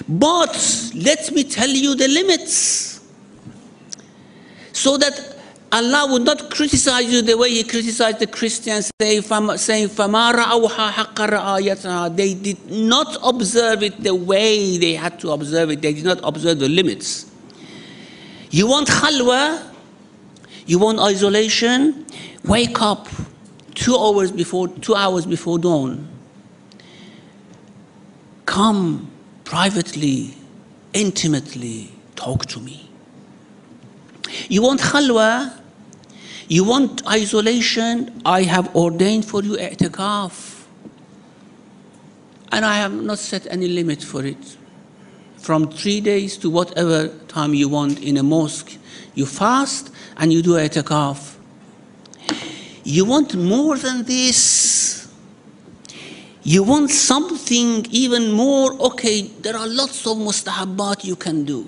But let me tell you the limits, so that Allah would not criticize you the way He criticized the Christians, saying, فَمَا رَأَوْهَا حَقَّ رَعَايَتَهَا. They did not observe it the way they had to observe it. They did not observe the limits. You want khalwa, you want isolation, wake up 2 hours before dawn. Come privately, intimately, talk to me. You want khalwa, you want isolation, I have ordained for you i'tikaf. And I have not set any limit for it. From 3 days to whatever time you want in a mosque, you fast and you do i'tikaf. You want more than this. You want something even more, okay, there are lots of mustahabbat you can do.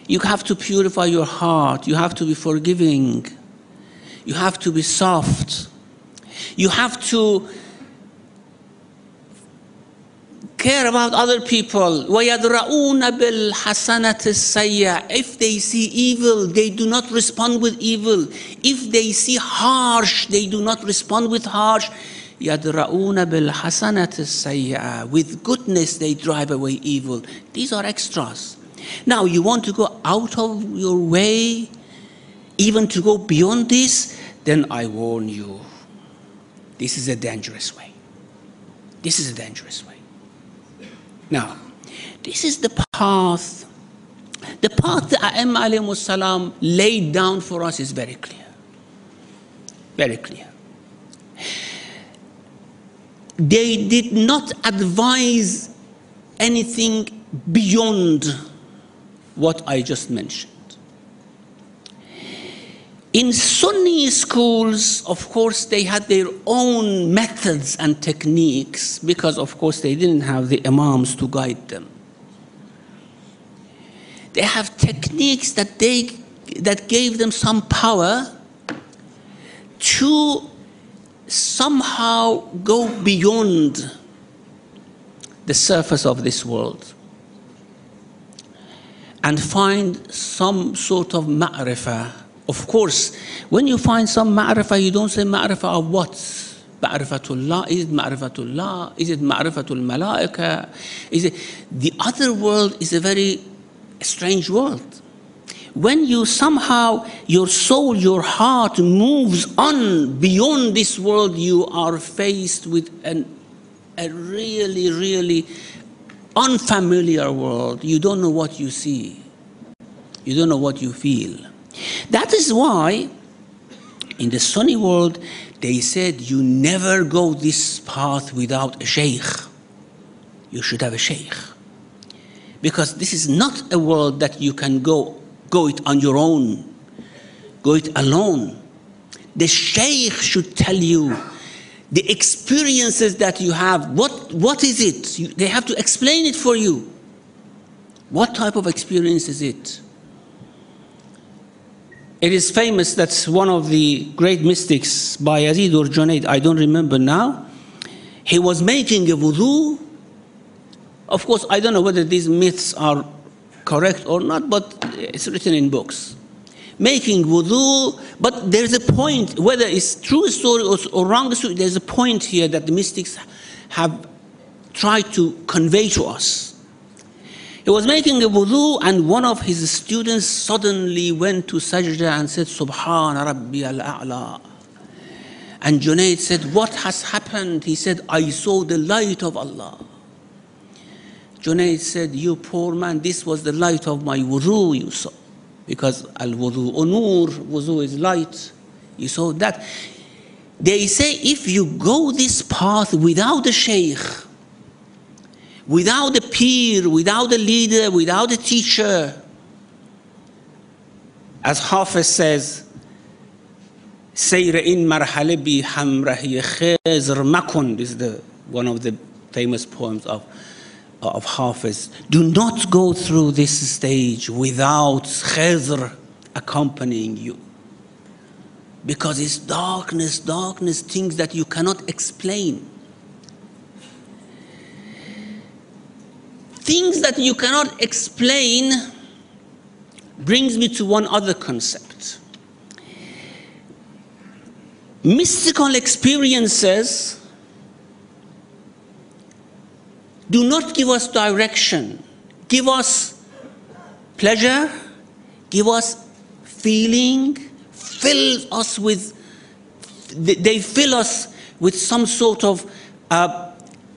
You have to purify your heart. You have to be forgiving. You have to be soft. You have to care about other people. وَيَدْرَؤُونَ بِالْحَسَنَةِ السَّيِّئَةِ. If they see evil, they do not respond with evil. If they see harsh, they do not respond with harsh. يَدْرَؤُونَ بِالْحَسَنَةِ السَّيِّئَةِ. With goodness, they drive away evil. These are extras. Now, you want to go out of your way, even to go beyond this, then I warn you, this is a dangerous way. This is a dangerous way. Now, this is the path. The path that A'imma alayhimus salam laid down for us is very clear. Very clear. They did not advise anything beyond what I just mentioned. In Sunni schools, of course, they had their own methods and techniques because, of course, they didn't have the imams to guide them. They have techniques that gave them some power to somehow go beyond the surface of this world and find some sort of ma'rifah. Of course, when you find some ma'rifah, you don't say ma'rifah of what? Ma'rifatullah, is it ma'rifatullah? Is it ma'rifatul malaika? Is it? The other world is a very strange world. When you somehow, your soul, your heart moves on beyond this world, you are faced with a really, really unfamiliar world. You don't know what you see. You don't know what you feel. That is why in the Sunni world, they said you never go this path without a sheikh. You should have a sheikh. Because this is not a world that you can go it on your own, go it alone. The sheikh should tell you the experiences that you have. What is it? They have to explain it for you. What type of experience is it? It is famous that one of the great mystics, by Yazid or Junaid, I don't remember now, he was making a wudu. Of course, I don't know whether these myths are correct or not, but it's written in books. Making wudu, but there's a point, whether it's true story or wrong story, there's a point here that the mystics have tried to convey to us. He was making a wudu, and one of his students suddenly went to sajda and said, Subhana Rabbi al-A'la. And Junaid said, what has happened? He said, I saw the light of Allah. Junaid said, you poor man, this was the light of my wudu you saw. Because al-wudu nur, wudu is light. You saw that. They say if you go this path without a sheikh, without a peer, without a leader, without a teacher, as Hafiz says, Sayr in marhale bi hamrahi khazr makun, this is one of the famous poems of Hafiz. Do not go through this stage without khazr accompanying you. Because it's darkness, things that you cannot explain. things that you cannot explain brings me to one other concept. Mystical experiences do not give us direction, give us pleasure, give us feeling, they fill us with some sort of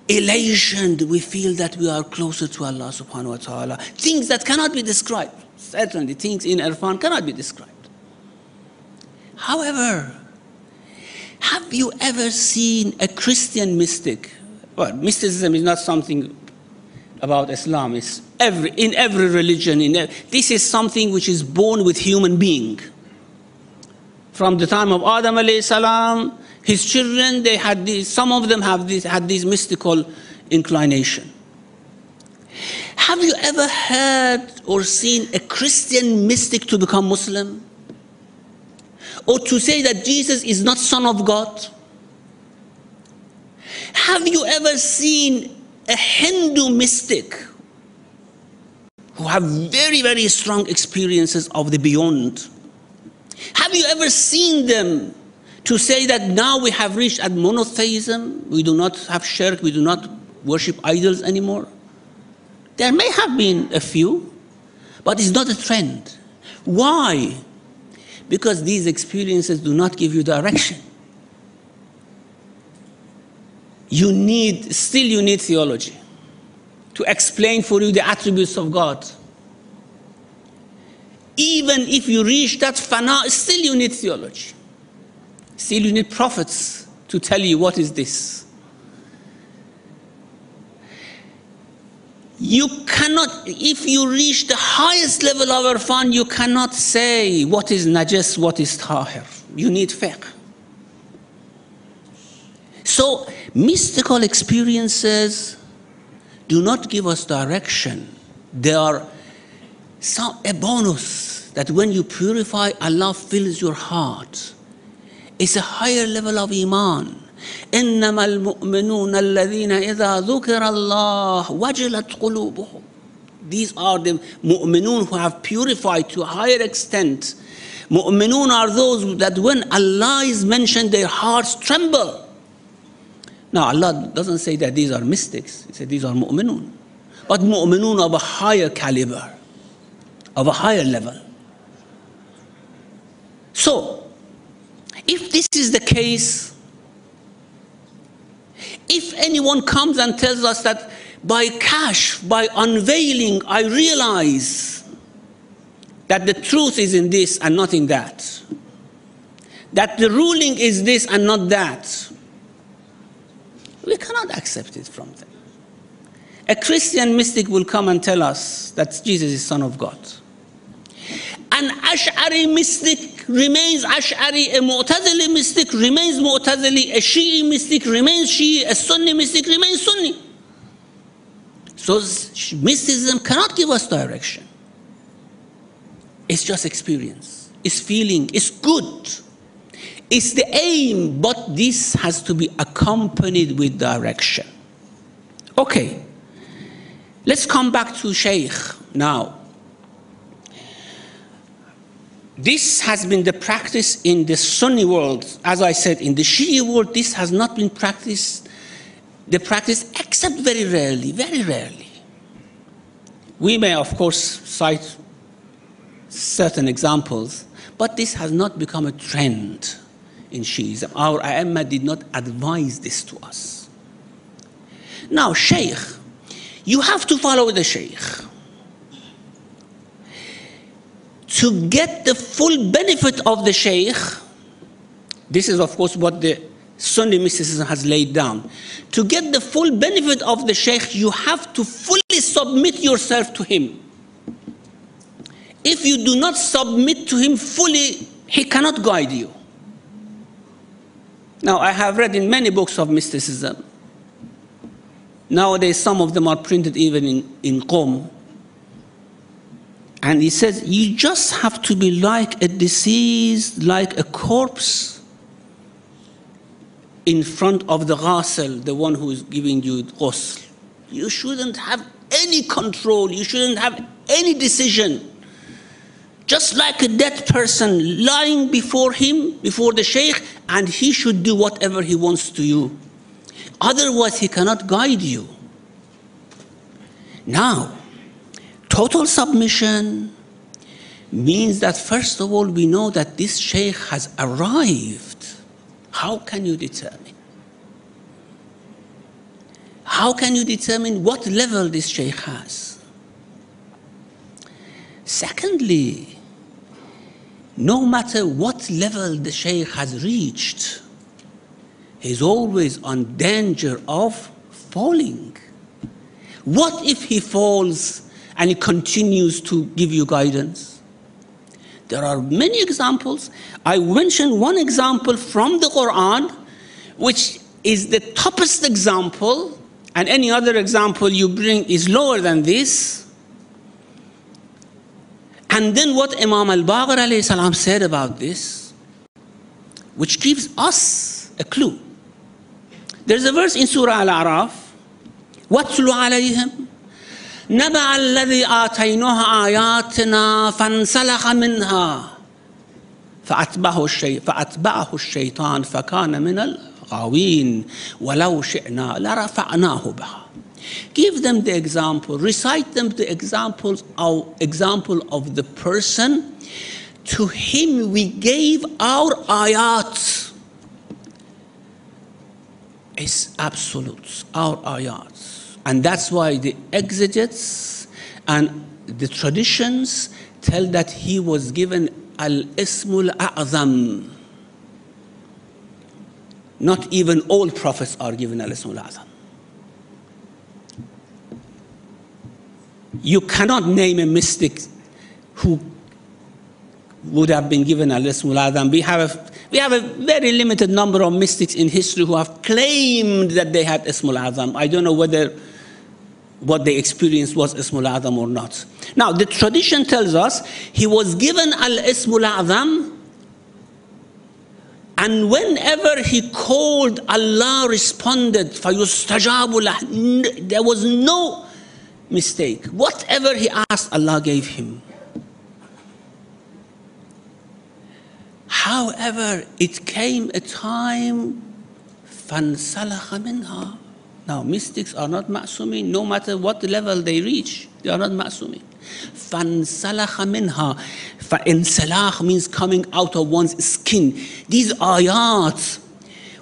elation. We feel that we are closer to Allah subhanahu wa ta'ala. Things that cannot be described. Certainly, things in Irfan cannot be described. However, have you ever seen a Christian mystic? Well, mysticism is not something about Islam. It's in every religion. This is something which is born with human being. From the time of Adam alayhi salam, his children, they had these, some of them had this mystical inclination. Have you ever heard or seen a Christian mystic to become Muslim? Or to say that Jesus is not Son of God? Have you ever seen a Hindu mystic who have very, very strong experiences of the beyond? Have you ever seen them to say that now we have reached at monotheism, we do not have shirk, we do not worship idols anymore? There may have been a few, but it's not a trend. Why? Because these experiences do not give you direction. You need theology to explain for you the attributes of God. Even if you reach that fana, still you need theology. Still you need prophets to tell you what is this. You cannot, if you reach the highest level of irfan, you cannot say what is najas, what is tahir. You need fiqh. So mystical experiences do not give us direction. They are a bonus that when you purify, Allah fills your heart. It's a higher level of iman. إنما المؤمنون الذين إذا ذكر الله وجلت قلوبهم. These are the mu'minun who have purified to a higher extent. Mu'minun are those that when Allah is mentioned, their hearts tremble. Now Allah doesn't say that these are mystics. He said these are mu'minun. But mu'minun of a higher caliber, of a higher level. So, if this is the case, if anyone comes and tells us that by kashf, by unveiling, I realize that the truth is in this and not in that, that the ruling is this and not that, we cannot accept it from them. A Christian mystic will come and tell us that Jesus is Son of God. An Ash'ari mystic remains Ash'ari, a Mu'tazili mystic remains Mu'tazili, a Shi'i mystic remains Shi'i, a Sunni mystic remains Sunni. So mysticism cannot give us direction. It's just experience, it's feeling, it's good. It's the aim, but this has to be accompanied with direction. Okay, let's come back to Shaykh now. This has been the practice in the Sunni world. As I said, in the Shi'i world, this has not been the practice except very rarely, very rarely. We may, of course, cite certain examples, but this has not become a trend in Shi'ism. Our A'imma did not advise this to us. Now, Shaykh, you have to follow the Shaykh. To get the full benefit of the Shaykh, this is of course what the Sunni mysticism has laid down. To get the full benefit of the Shaykh, you have to fully submit yourself to him. If you do not submit to him fully, he cannot guide you. Now, I have read in many books of mysticism. Nowadays, some of them are printed even in Qom. And he says, you just have to be like a deceased, like a corpse in front of the ghasl, the one who is giving you ghusl. You shouldn't have any control. You shouldn't have any decision. Just like a dead person lying before him, before the Sheikh, and he should do whatever he wants to you. Otherwise, he cannot guide you. Now, total submission means that, first of all, we know that this Sheikh has arrived. How can you determine? How can you determine what level this Sheikh has? Secondly, no matter what level the Sheikh has reached, he's always on danger of falling. What if he falls and he continues to give you guidance? There are many examples. I mentioned one example from the Quran, which is the toughest example, and any other example you bring is lower than this. And then what Imam al-Baqir alayhi salam said about this, which gives us a clue. There's a verse in Surah Al-A'raf, وَاتْلُ عَلَيْهِمْ نَبَعَ الَّذِي آتَيْنَاهُ آيَاتِنَا فَانْسَلَخَ مِنْهَا فَأَتْبَعَهُ الشَّيْطَانُ فَكَانَ مِنَ الْغَاوِينَ وَلَوْ شِئْنَا لَرَفَعْنَاهُ بِهَا. Give them the example, recite them the example of the person to him we gave our ayat. It's absolute, our ayat. And that's why the exegetes and the traditions tell that he was given al-ismul a'zam. Not even all prophets are given al-ismul a'zam. You cannot name a mystic who would have been given al-ismul a'zam. We have a very limited number of mystics in history who have claimed that they had ismul a'zam. I don't know whether what they experienced was ismul a'zam or not. Now, the tradition tells us he was given al-ismul a'zam, and whenever he called, Allah responded. فَيُسْتَجَابُ لَهُ. There was no mistake. Whatever he asked, Allah gave him. However, it came a time فَانْسَلَخَ مِنْهَا. Now, mystics are not ma'sumin, no matter what level they reach. They are not ma'sumin. فَانْسَلَخَ مِنْهَا. فَإِنْسَلَاخ means coming out of one's skin. These ayat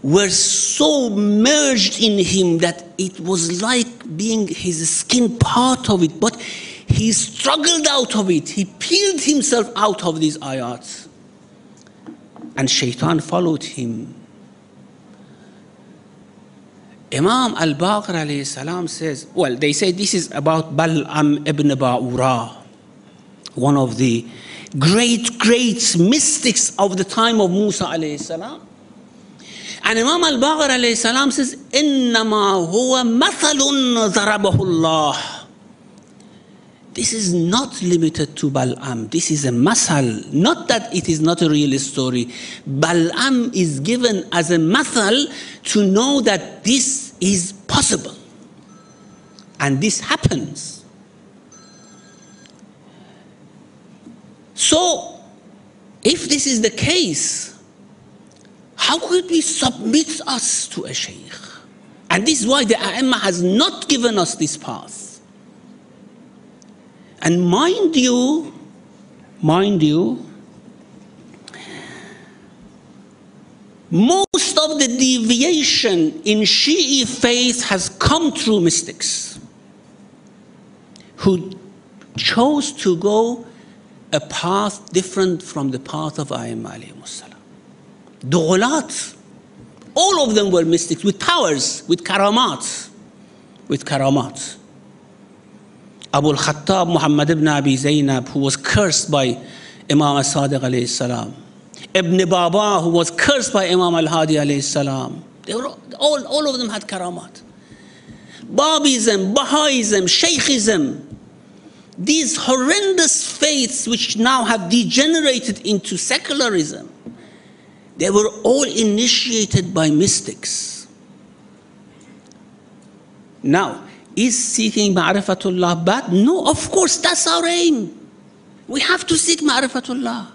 were so merged in him that it was like being his skin part of it. But he struggled out of it. He peeled himself out of these ayats. And shaitan followed him. Imam al-Baqir alayhi salam says, well, they say this is about Bal'am ibn Ba'ura, one of the great mystics of the time of Musa alayhi salam. And Imam al-Baqir alayhi salam says, إِنَّمَا هُوَ مَثَلٌ ضَرَبَهُ اللَّهُ. This is not limited to Bal'am. This is a masal. Not that it is not a real story. Bal'am is given as a masal to know that this is possible. And this happens. So, if this is the case, how could we submit us to a sheikh? And this is why the A'imma has not given us this path. And mind you, most of the deviation in Shi'i faith has come through mystics who chose to go a path different from the path of A'imma alayhimus salam. Dughulat, all of them were mystics with powers, with karamat. Abu al-Khattab Muhammad ibn Abi Zaynab, who was cursed by Imam al-Sadiq alayhi salam. Ibn Baba, who was cursed by Imam al-Hadi alayhi salam. They were all of them had karamat. Babism, Baha'ism, Shaykhism, these horrendous faiths which now have degenerated into secularism, they were all initiated by mystics. Now, is seeking Ma'rifatullah bad? No, of course, that's our aim. We have to seek Ma'rifatullah.